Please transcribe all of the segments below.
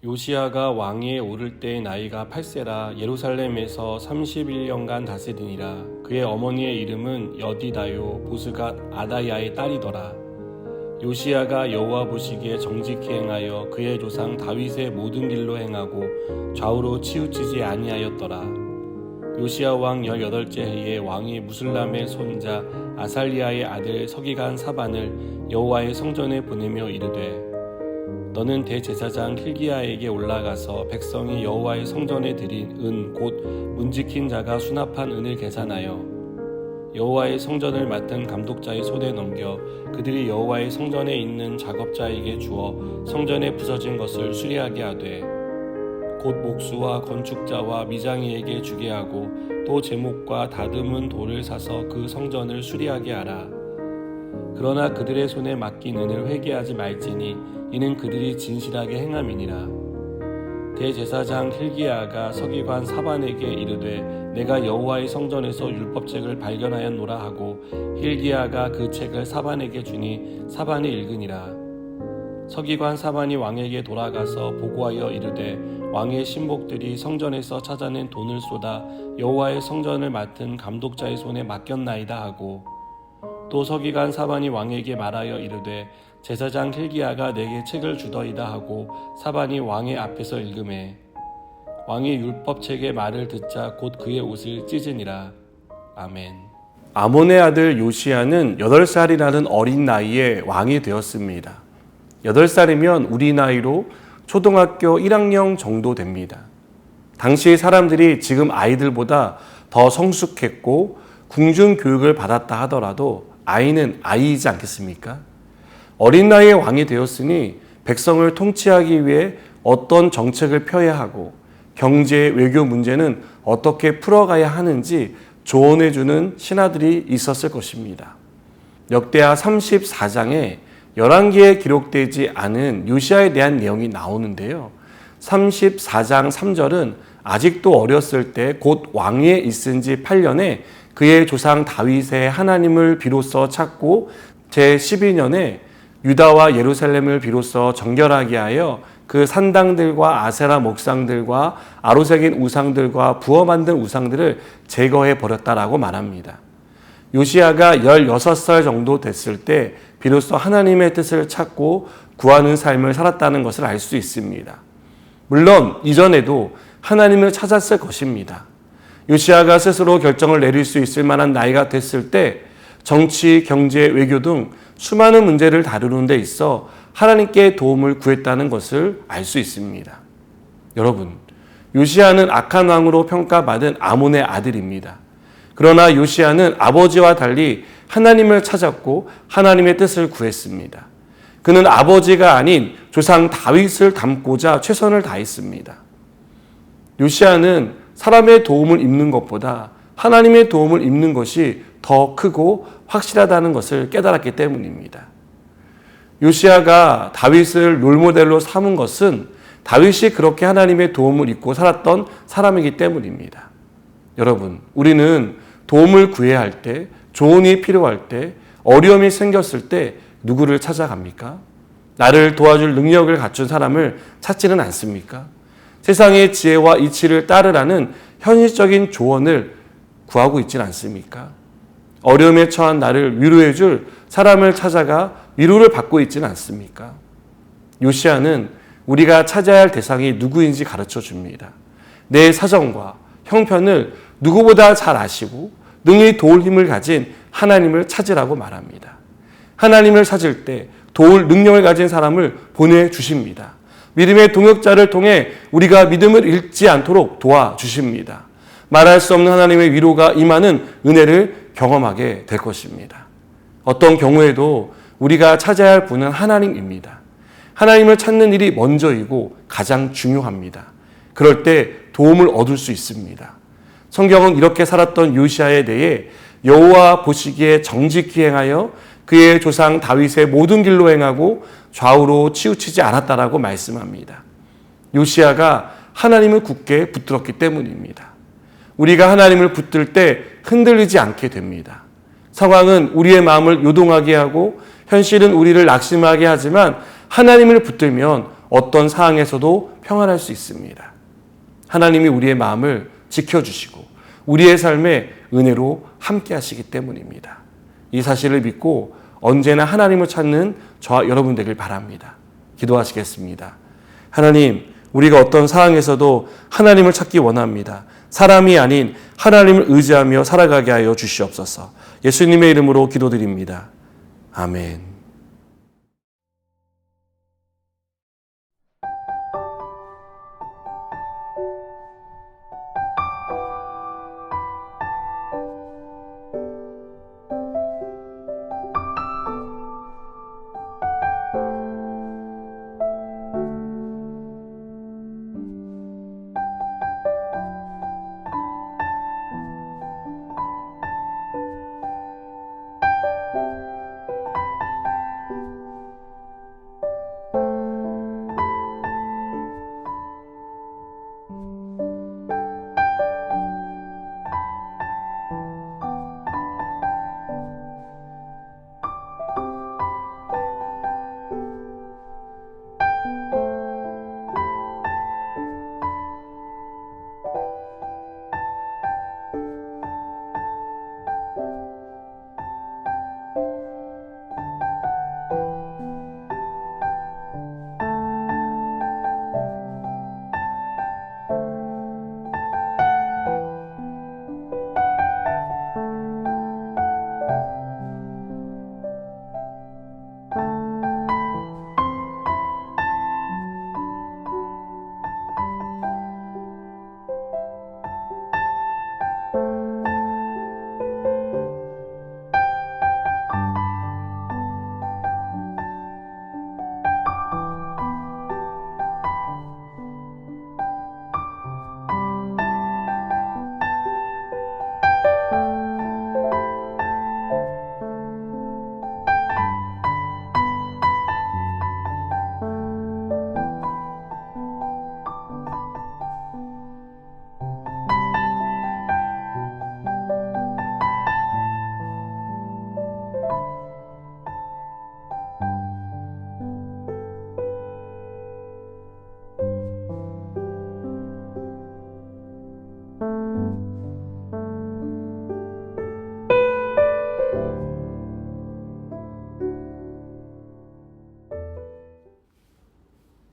요시야가 왕위에 오를 때의 나이가 8세라 예루살렘에서 31년간 다스리니라. 그의 어머니의 이름은 여디다요 보스갓 아다야의 딸이더라. 요시야가 여호와 보시기에 정직히 행하여 그의 조상 다윗의 모든 길로 행하고 좌우로 치우치지 아니하였더라. 요시야 왕 18째 해에 왕이 무슬람의 손자 아살리아의 아들 서기관 사반을 여호와의 성전에 보내며 이르되 너는 대제사장 힐기야에게 올라가서 백성이 여호와의 성전에 드린 은 곧 문지킨 자가 수납한 은을 계산하여 여호와의 성전을 맡은 감독자의 손에 넘겨 그들이 여호와의 성전에 있는 작업자에게 주어 성전에 부서진 것을 수리하게 하되 곧 목수와 건축자와 미장이에게 주게 하고 또 제목과 다듬은 돌을 사서 그 성전을 수리하게 하라. 그러나 그들의 손에 맡긴 은을 회개하지 말지니 이는 그들이 진실하게 행함이니라. 대제사장 힐기야가 서기관 사반에게 이르되 내가 여호와의 성전에서 율법책을 발견하였노라 하고 힐기야가 그 책을 사반에게 주니 사반이 읽으니라. 서기관 사반이 왕에게 돌아가서 보고하여 이르되 왕의 신복들이 성전에서 찾아낸 돈을 쏟아 여호와의 성전을 맡은 감독자의 손에 맡겼나이다 하고 또 서기관 사반이 왕에게 말하여 이르되 제사장 힐기야가 내게 책을 주더이다 하고 사반이 왕의 앞에서 읽으매 왕이 율법책의 말을 듣자 곧 그의 옷을 찢으니라. 아멘. 아몬의 아들 요시야는 8살이라는 어린 나이에 왕이 되었습니다. 8살이면 우리 나이로 초등학교 1학년 정도 됩니다. 당시 사람들이 지금 아이들보다 더 성숙했고 궁중 교육을 받았다 하더라도 아이는 아이이지 않겠습니까? 어린 나이에 왕이 되었으니 백성을 통치하기 위해 어떤 정책을 펴야 하고 경제, 외교 문제는 어떻게 풀어가야 하는지 조언해주는 신하들이 있었을 것입니다. 역대하 34장에 11개에 기록되지 않은 요시야에 대한 내용이 나오는데요. 34장 3절은 아직도 어렸을 때 곧 왕위에 있은 지 8년에 그의 조상 다윗의 하나님을 비로소 찾고 제12년에 유다와 예루살렘을 비로소 정결하게 하여 그 산당들과 아세라 목상들과 아로새긴 우상들과 부어 만든 우상들을 제거해 버렸다라고 말합니다. 요시야가 16살 정도 됐을 때 비로소 하나님의 뜻을 찾고 구하는 삶을 살았다는 것을 알 수 있습니다. 물론 이전에도 하나님을 찾았을 것입니다. 요시야가 스스로 결정을 내릴 수 있을 만한 나이가 됐을 때 정치, 경제, 외교 등 수많은 문제를 다루는 데 있어 하나님께 도움을 구했다는 것을 알 수 있습니다. 여러분, 요시야는 악한 왕으로 평가받은 아몬의 아들입니다. 그러나 요시야는 아버지와 달리 하나님을 찾았고 하나님의 뜻을 구했습니다. 그는 아버지가 아닌 조상 다윗을 닮고자 최선을 다했습니다. 요시야는 사람의 도움을 입는 것보다 하나님의 도움을 입는 것이 더 크고 확실하다는 것을 깨달았기 때문입니다. 요시야가 다윗을 롤모델로 삼은 것은 다윗이 그렇게 하나님의 도움을 입고 살았던 사람이기 때문입니다. 여러분, 우리는 도움을 구해야 할 때, 조언이 필요할 때, 어려움이 생겼을 때 누구를 찾아갑니까? 나를 도와줄 능력을 갖춘 사람을 찾지는 않습니까? 세상의 지혜와 이치를 따르라는 현실적인 조언을 구하고 있지는 않습니까? 어려움에 처한 나를 위로해 줄 사람을 찾아가 위로를 받고 있지는 않습니까? 요시야는 우리가 찾아야 할 대상이 누구인지 가르쳐 줍니다. 내 사정과 형편을 누구보다 잘 아시고 능히 도울 힘을 가진 하나님을 찾으라고 말합니다. 하나님을 찾을 때 도울 능력을 가진 사람을 보내주십니다. 믿음의 동역자를 통해 우리가 믿음을 잃지 않도록 도와주십니다. 말할 수 없는 하나님의 위로가 임하는 은혜를 경험하게 될 것입니다. 어떤 경우에도 우리가 찾아야 할 분은 하나님입니다. 하나님을 찾는 일이 먼저이고 가장 중요합니다. 그럴 때 도움을 얻을 수 있습니다. 성경은 이렇게 살았던 요시야에 대해 여호와 보시기에 정직히 행하여 그의 조상 다윗의 모든 길로 행하고 좌우로 치우치지 않았다라고 말씀합니다. 요시야가 하나님을 굳게 붙들었기 때문입니다. 우리가 하나님을 붙들 때 흔들리지 않게 됩니다. 상황은 우리의 마음을 요동하게 하고 현실은 우리를 낙심하게 하지만 하나님을 붙들면 어떤 상황에서도 평안할 수 있습니다. 하나님이 우리의 마음을 지켜주시고 우리의 삶에 은혜로 함께 하시기 때문입니다. 이 사실을 믿고 언제나 하나님을 찾는 저와 여러분 되길 바랍니다. 기도하시겠습니다. 하나님, 우리가 어떤 상황에서도 하나님을 찾기 원합니다. 사람이 아닌 하나님을 의지하며 살아가게 하여 주시옵소서. 예수님의 이름으로 기도드립니다. 아멘.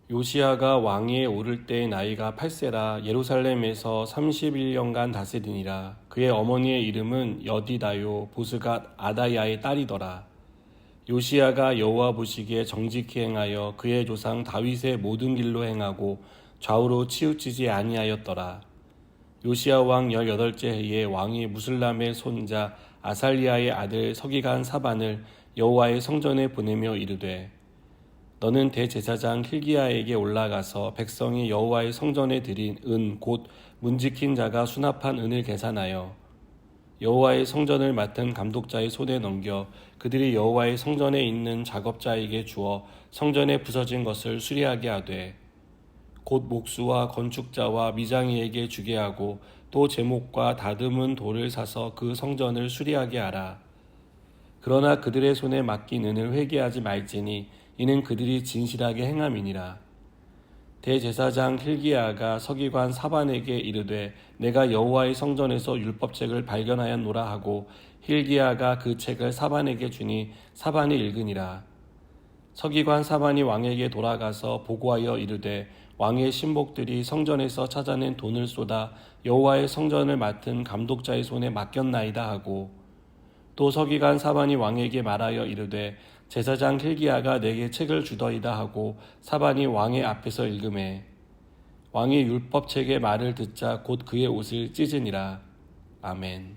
요시야가 왕위에 오를 때의 나이가 8세라 예루살렘에서 31년간 다스리니라. 그의 어머니의 이름은 여디다요 보스갓 아다야의 딸이더라. 요시야가 여호와 보시기에 정직히 행하여 그의 조상 다윗의 모든 길로 행하고 좌우로 치우치지 아니하였더라. 요시야 왕 18째 해에 왕이 무슬람의 손자 아살리아의 아들 서기관 사반을 여호와의 성전에 보내며 이르되, 너는 대제사장 힐기야에게 올라가서 백성이 여호와의 성전에 드린 은 곧 문지킨 자가 수납한 은을 계산하여 여호와의 성전을 맡은 감독자의 손에 넘겨 그들이 여호와의 성전에 있는 작업자에게 주어 성전에 부서진 것을 수리하게 하되, 곧 목수와 건축자와 미장이에게 주게 하고 또 제목과 다듬은 돌을 사서 그 성전을 수리하게 하라. 그러나 그들의 손에 맡긴 은을 회개하지 말지니 이는 그들이 진실하게 행함이니라. 대제사장 힐기야가 서기관 사반에게 이르되, 내가 여호와의 성전에서 율법책을 발견하였노라 하고 힐기야가 그 책을 사반에게 주니 사반이 읽으니라. 서기관 사반이 왕에게 돌아가서 보고하여 이르되, 왕의 신복들이 성전에서 찾아낸 돈을 쏟아 여호와의 성전을 맡은 감독자의 손에 맡겼나이다 하고, 또 서기관 사반이 왕에게 말하여 이르되, 제사장 힐기야가 내게 책을 주더이다 하고 사반이 왕의 앞에서 읽음에, 왕이 율법책의 말을 듣자 곧 그의 옷을 찢으니라. 아멘.